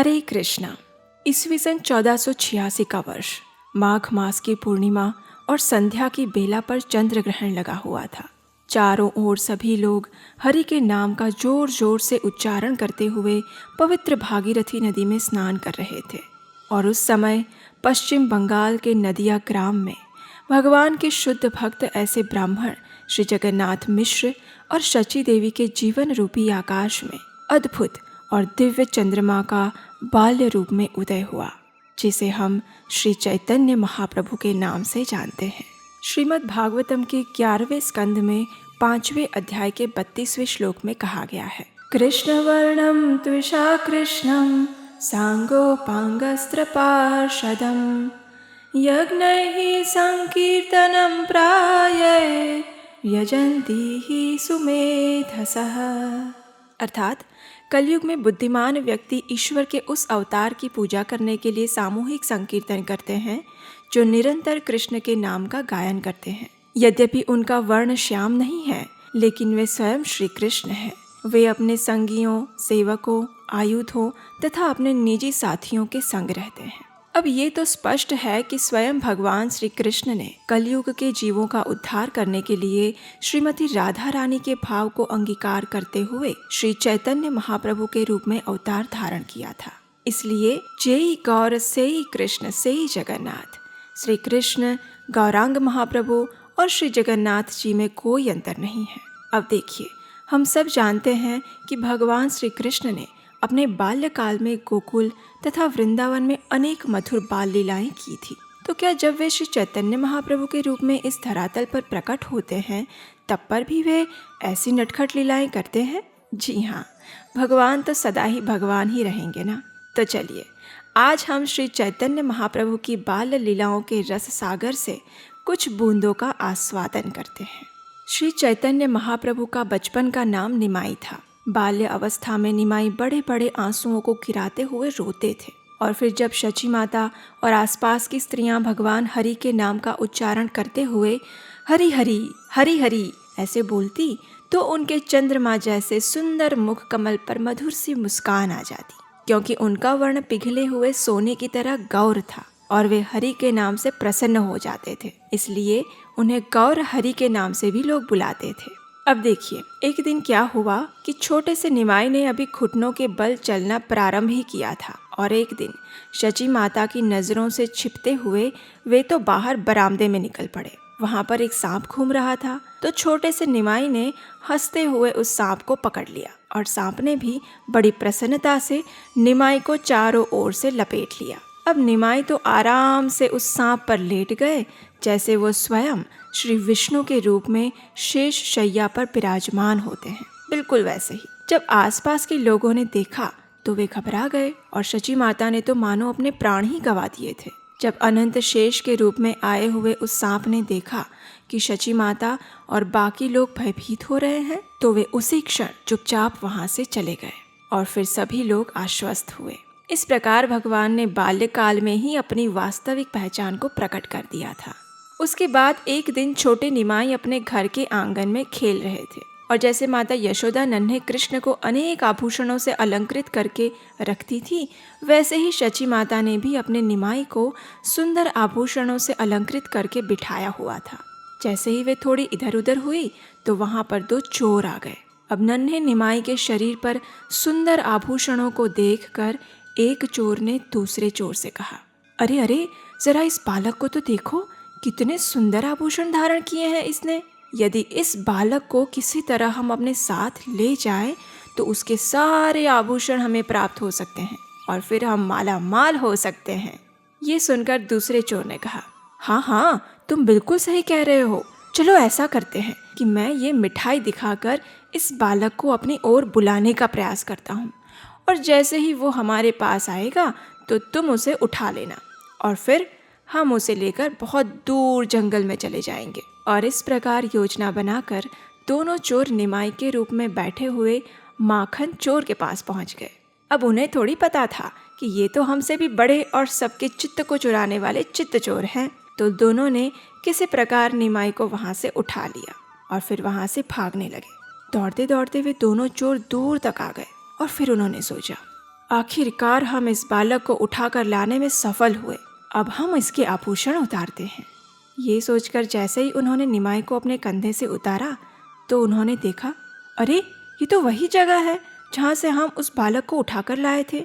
हरे कृष्णा। ईस्वी सन 1486 का वर्ष, माघ मास की पूर्णिमा और संध्या की बेला पर चंद्र ग्रहण लगा हुआ था। चारों ओर सभी लोग हरि के नाम का जोर जोर से उच्चारण करते हुए पवित्र भागीरथी नदी में स्नान कर रहे थे। और उस समय पश्चिम बंगाल के नदिया ग्राम में भगवान के शुद्ध भक्त ऐसे ब्राह्मण श्री जगन्नाथ मिश्र और शची देवी के जीवन रूपी आकाश में अद्भुत और दिव्य चंद्रमा का बाल्य रूप में उदय हुआ, जिसे हम श्री चैतन्य महाप्रभु के नाम से जानते हैं। श्रीमद् भागवतम के 11वें स्कंद में 5वें अध्याय के 32वें श्लोक में कहा गया है, कृष्ण वर्णम त्विषा कृष्णम सांगोपांगस्त्रपार्षदम यज्ञैः संकीर्तनं प्राये यजन्ति ही सुमेधसः। अर्थात कलयुग में बुद्धिमान व्यक्ति ईश्वर के उस अवतार की पूजा करने के लिए सामूहिक संकीर्तन करते हैं जो निरंतर कृष्ण के नाम का गायन करते हैं। यद्यपि उनका वर्ण श्याम नहीं है, लेकिन वे स्वयं श्री कृष्ण हैं। वे अपने संगियों, सेवकों, आयुधों तथा अपने निजी साथियों के संग रहते हैं। अब ये तो स्पष्ट है कि स्वयं भगवान श्री कृष्ण ने कलयुग के जीवों का उद्धार करने के लिए श्रीमती राधा रानी के भाव को अंगीकार करते हुए श्री चैतन्य महाप्रभु के रूप में अवतार धारण किया था। इसलिए जेई गौर सेई कृष्ण सेई जगन्नाथ, श्री कृष्ण, गौरांग महाप्रभु और श्री जगन्नाथ जी में कोई अंतर नहीं है। अब देखिए, हम सब जानते हैं कि भगवान श्री कृष्ण ने अपने बाल्यकाल में गोकुल तथा वृंदावन में अनेक मधुर बाल लीलाएं की थी। तो क्या जब वे श्री चैतन्य महाप्रभु के रूप में इस धरातल पर प्रकट होते हैं तब पर भी वे ऐसी नटखट लीलाएं करते हैं? जी हाँ, भगवान तो सदा ही भगवान ही रहेंगे ना। तो चलिए, आज हम श्री चैतन्य महाप्रभु की बाल लीलाओं के रस सागर से कुछ बूंदों का आस्वादन करते हैं। श्री चैतन्य महाप्रभु का बचपन का नाम निमाई था। बाल्य अवस्था में निमाई बड़े बड़े आंसुओं को गिराते हुए रोते थे, और फिर जब शची माता और आसपास की स्त्रियां भगवान हरि के नाम का उच्चारण करते हुए हरि हरि हरि हरि ऐसे बोलती, तो उनके चंद्रमा जैसे सुंदर मुख कमल पर मधुर सी मुस्कान आ जाती, क्योंकि उनका वर्ण पिघले हुए सोने की तरह गौर था और वे हरि के नाम से प्रसन्न हो जाते थे। इसलिए उन्हें गौर हरि के नाम से भी लोग बुलाते थे। अब देखिए, एक दिन क्या हुआ कि छोटे से निमाई ने अभी घुटनों के बल चलना प्रारंभ ही किया था, और एक दिन शची माता की नज़रों से छिपते हुए वे तो बाहर बरामदे में निकल पड़े। वहाँ पर एक सांप घूम रहा था, तो छोटे से निमाई ने हंसते हुए उस सांप को पकड़ लिया, और सांप ने भी बड़ी प्रसन्नता से निमाई को चारों ओर से लपेट लिया। अब निमाई तो आराम से उस सांप पर लेट गए, जैसे वो स्वयं श्री विष्णु के रूप में शेष शैया पर विराजमान होते हैं। बिल्कुल वैसे ही जब आसपास के लोगों ने देखा तो वे घबरा गए, और शची माता ने तो मानो अपने प्राण ही गंवा दिए थे। जब अनंत शेष के रूप में आए हुए उस सांप ने देखा कि शची माता और बाकी लोग भयभीत हो रहे हैं, तो वे उसी क्षण चुपचाप वहां से चले गए, और फिर सभी लोग आश्वस्त हुए। इस प्रकार भगवान ने बाल्यकाल में ही अपनी वास्तविक पहचान को प्रकट कर दिया था। उसके बाद एक दिन छोटे निमाई अपने घर के आंगन में खेल रहे थे, और जैसे माता यशोदा नन्हे कृष्ण को अनेक आभूषणों से अलंकृत करके रखती थी, वैसे ही शची माता ने भी अपने निमाई को सुंदर आभूषणों से अलंकृत करके बिठाया हुआ था। जैसे ही वे थोड़ी इधर उधर हुई तो वहाँ पर 2 चोर आ गए। अब नन्हे निमाई के शरीर पर सुंदर आभूषणों को देखकर एक चोर ने दूसरे चोर से कहा, अरे अरे, जरा इस बालक को तो देखो, कितने सुंदर आभूषण धारण किए हैं इसने। यदि इस बालक को किसी तरह हम अपने साथ ले जाएं, तो उसके सारे आभूषण हमें प्राप्त हो सकते हैं, और फिर हम माला माल हो सकते हैं। ये सुनकर दूसरे चोर ने कहा, हाँ हाँ, तुम बिल्कुल सही कह रहे हो। चलो ऐसा करते हैं कि मैं ये मिठाई दिखाकर इस बालक को अपनी ओर बुलाने का प्रयास करता हूँ, और जैसे ही वो हमारे पास आएगा तो तुम उसे उठा लेना, और फिर हम उसे लेकर बहुत दूर जंगल में चले जाएंगे। और इस प्रकार योजना बनाकर दोनों चोर निमाई के रूप में बैठे हुए माखन चोर के पास पहुंच गए। अब उन्हें थोड़ी पता था कि ये तो हमसे भी बड़े और सबके चित्त को चुराने वाले चित्त चोर हैं। तो दोनों ने किसी प्रकार निमाई को वहां से उठा लिया और फिर वहां से भागने लगे। दौड़ते दौड़ते वे दोनों चोर दूर तक आ गए, और फिर उन्होंने सोचा, आखिरकार हम इस बालक को उठाकर लाने में सफल हुए। अब हम इसके आभूषण उतारते हैं। ये सोचकर जैसे ही उन्होंने निमाई को अपने कंधे से उतारा तो उन्होंने देखा, अरे ये तो वही जगह है जहाँ से हम उस बालक को उठाकर लाए थे।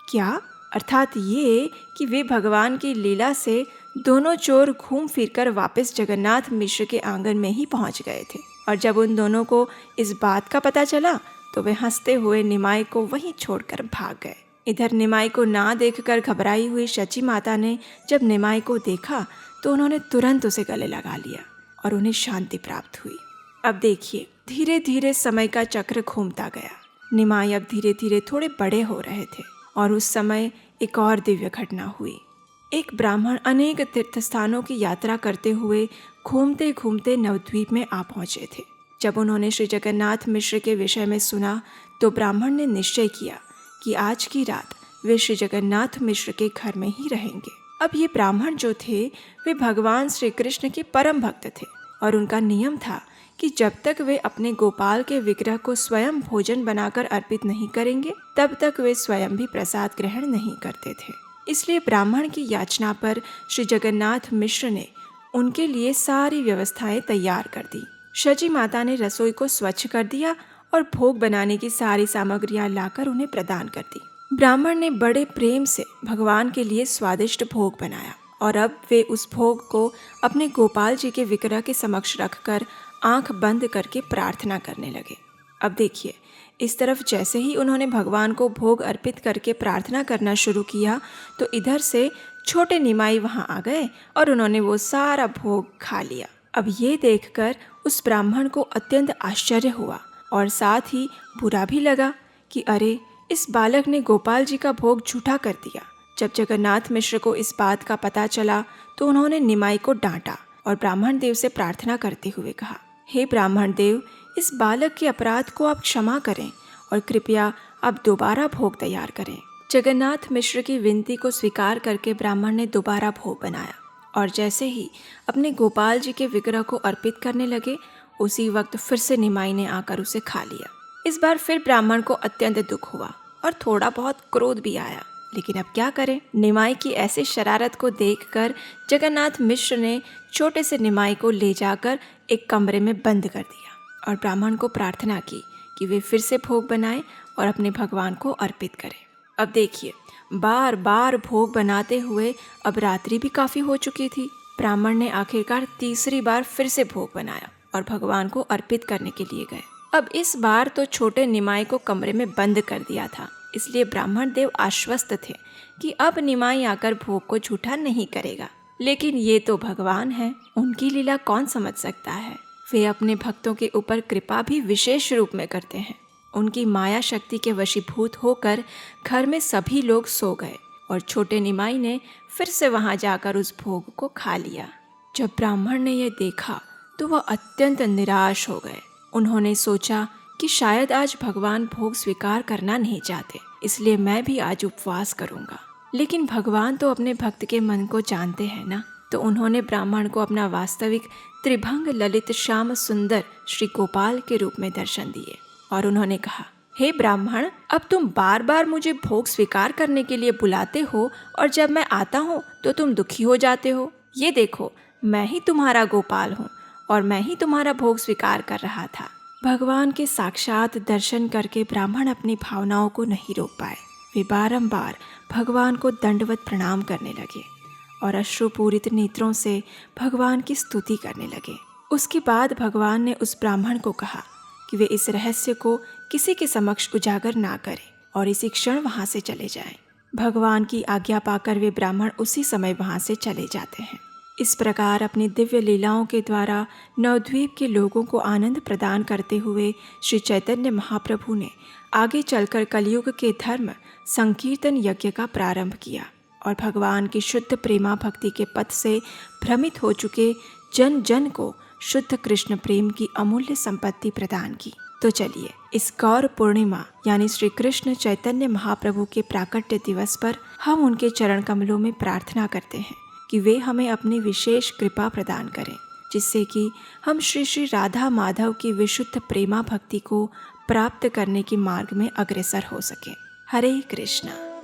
क्या? अर्थात ये कि वे भगवान की लीला से दोनों चोर घूम फिरकर वापस जगन्नाथ मिश्र के आंगन में ही पहुँच गए थे। और जब उन दोनों को इस बात का पता चला तो वे हंसते हुए निमाई को वहीं छोड़कर भाग गए। इधर निमाई को ना देखकर घबराई हुई शची माता ने जब निमाई को देखा तो उन्होंने तुरंत उसे गले लगा लिया और उन्हें शांति प्राप्त हुई। अब देखिए, धीरे धीरे समय का चक्र घूमता गया। निमाई अब धीरे धीरे थोड़े बड़े हो रहे थे और उस समय एक और दिव्य घटना हुई। एक ब्राह्मण अनेक तीर्थ स्थानों की यात्रा करते हुए घूमते घूमते नवद्वीप में आ पहुँचे थे। जब उन्होंने श्री जगन्नाथ मिश्र के विषय में सुना तो ब्राह्मण ने निश्चय किया कि आज की रात वे श्री जगन्नाथ मिश्र के घर में ही रहेंगे। अब ये ब्राह्मण जो थे वे भगवान श्री कृष्ण के परम भक्त थे और उनका नियम था कि जब तक वे अपने गोपाल के विग्रह को स्वयं भोजन बनाकर अर्पित नहीं करेंगे तब तक वे स्वयं भी प्रसाद ग्रहण नहीं करते थे। इसलिए ब्राह्मण की याचना पर श्री जगन्नाथ मिश्र ने उनके लिए सारी व्यवस्थाएं तैयार कर दी। शची माता ने रसोई को स्वच्छ कर दिया और भोग बनाने की सारी सामग्रियां लाकर उन्हें प्रदान कर दी। ब्राह्मण ने बड़े प्रेम से भगवान के लिए स्वादिष्ट भोग बनाया और अब वे उस भोग को अपने गोपाल जी के विग्रह के समक्ष रखकर आंख बंद करके प्रार्थना करने लगे। अब देखिए, इस तरफ जैसे ही उन्होंने भगवान को भोग अर्पित करके प्रार्थना करना शुरू किया तो इधर से छोटे निमाई वहां आ गए और उन्होंने वो सारा भोग खा लिया। अब ये देखकर उस ब्राह्मण को अत्यंत आश्चर्य हुआ और साथ ही बुरा भी लगा कि अरे, इस बालक ने गोपाल जी का भोग झूठा कर दिया। जब जगन्नाथ मिश्र को इस बात का पता चला तो उन्होंने निमाई को डांटा और ब्राह्मण देव से प्रार्थना करते हुए कहा, हे ब्राह्मण देव, इस बालक के अपराध को आप क्षमा करें और कृपया आप दोबारा भोग तैयार करें। जगन्नाथ मिश्र की विनती को स्वीकार करके ब्राह्मण ने दोबारा भोग बनाया और जैसे ही अपने गोपाल जी के विग्रह को अर्पित करने लगे उसी वक्त फिर से निमाई ने आकर उसे खा लिया। इस बार फिर ब्राह्मण को अत्यंत दुख हुआ और थोड़ा बहुत क्रोध भी आया, लेकिन अब क्या करें। निमाई की ऐसी शरारत को देखकर जगन्नाथ मिश्र ने छोटे से निमाई को ले जाकर एक कमरे में बंद कर दिया और ब्राह्मण को प्रार्थना की कि वे फिर से भोग बनाएं और अपने भगवान को अर्पित करें। अब देखिए, बार बार भोग बनाते हुए अब रात्रि भी काफ़ी हो चुकी थी। ब्राह्मण ने आखिरकार तीसरी बार फिर से भोग बनाया और भगवान को अर्पित करने के लिए गए। अब इस बार तो छोटे निमाई को कमरे में बंद कर दिया था, इसलिए ब्राह्मण देव आश्वस्त थे कि अब निमाई आकर भोग को झूठा नहीं करेगा। लेकिन ये तो भगवान है, उनकी लीला कौन समझ सकता है। वे अपने भक्तों के ऊपर कृपा भी विशेष रूप में करते हैं। उनकी माया शक्ति के वशीभूत होकर घर में सभी लोग सो गए और छोटे निमाई ने फिर से वहां जाकर उस भोग को खा लिया। जब ब्राह्मण ने यह देखा तो वह अत्यंत निराश हो गए। उन्होंने सोचा कि शायद आज भगवान भोग स्वीकार करना नहीं चाहते, इसलिए मैं भी आज उपवास करूंगा। लेकिन भगवान तो अपने भक्त के मन को जानते हैं ना। तो उन्होंने ब्राह्मण को अपना वास्तविक त्रिभंग ललित श्याम सुंदर श्री गोपाल के रूप में दर्शन दिए और उन्होंने कहा, हे ब्राह्मण, अब तुम बार बार मुझे भोग स्वीकार करने के लिए बुलाते हो और जब मैं आता हूँ तो तुम दुखी हो जाते हो। ये देखो, मैं ही तुम्हारा गोपाल हूँ और मैं ही तुम्हारा भोग स्वीकार कर रहा था। भगवान के साक्षात दर्शन करके ब्राह्मण अपनी भावनाओं को नहीं रोक पाए। वे बारंबार भगवान को दंडवत प्रणाम करने लगे और अश्रुपूरित नेत्रों से भगवान की स्तुति करने लगे। उसके बाद भगवान ने उस ब्राह्मण को कहा कि वे इस रहस्य को किसी के समक्ष उजागर ना करें और इसी क्षण वहाँ से चले जाएं। भगवान की आज्ञा पाकर वे ब्राह्मण उसी समय वहाँ से चले जाते हैं। इस प्रकार अपनी दिव्य लीलाओं के द्वारा नवद्वीप के लोगों को आनंद प्रदान करते हुए श्री चैतन्य महाप्रभु ने आगे चलकर कलयुग के धर्म संकीर्तन यज्ञ का प्रारंभ किया और भगवान की शुद्ध प्रेमा भक्ति के पथ से भ्रमित हो चुके जन जन को शुद्ध कृष्ण प्रेम की अमूल्य संपत्ति प्रदान की। तो चलिए, इस गौर पूर्णिमा यानी श्री कृष्ण चैतन्य महाप्रभु के प्राकट्य दिवस पर हम उनके चरण कमलों में प्रार्थना करते हैं कि वे हमें अपनी विशेष कृपा प्रदान करें, जिससे कि हम श्री श्री राधा माधव की विशुद्ध प्रेमा भक्ति को प्राप्त करने के मार्ग में अग्रसर हो सकें। हरे कृष्ण।